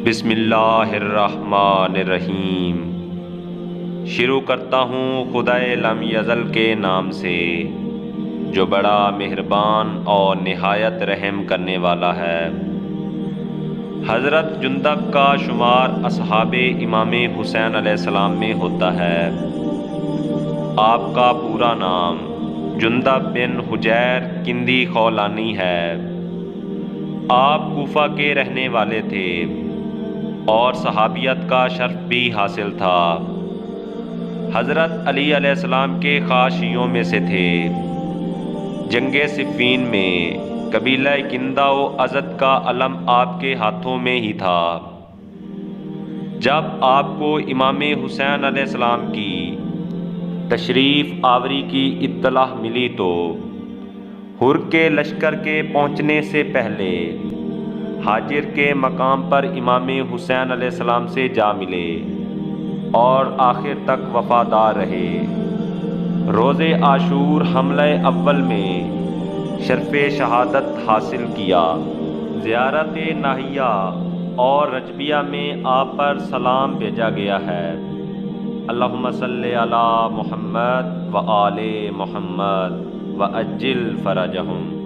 بسم اللہ الرحمن الرحیم۔ شروع کرتا ہوں خدائے لم یزل کے نام سے جو بڑا مہربان اور نہایت رحم کرنے والا ہے۔ حضرت جندب کا شمار اصحاب امام حسین علیہ السلام میں ہوتا ہے۔ آپ کا پورا نام جندب بن حجیر کندی خولانی ہے۔ آپ کوفہ کے رہنے والے تھے اور صحابیت کا شرف بھی حاصل تھا۔ حضرت علی علیہ السلام کے خاص شیعوں میں سے تھے۔ جنگ صفین میں قبیلہ کندہ و ازد کا علم آپ کے ہاتھوں میں ہی تھا۔ جب آپ کو امام حسین علیہ السلام کی تشریف آوری کی اطلاع ملی تو حر کے لشکر کے پہنچنے سے پہلے حاجر کے مقام پر امام حسین علیہ السلام سے جا ملے اور آخر تک وفادار رہے۔ روز عاشور حملہ اول میں شرف شہادت حاصل کیا۔ زیارت ناحیہ اور رجبیہ میں آپ پر سلام بھیجا گیا ہے۔ اللہم صلی علی محمد و آل محمد و عجل فرجہم۔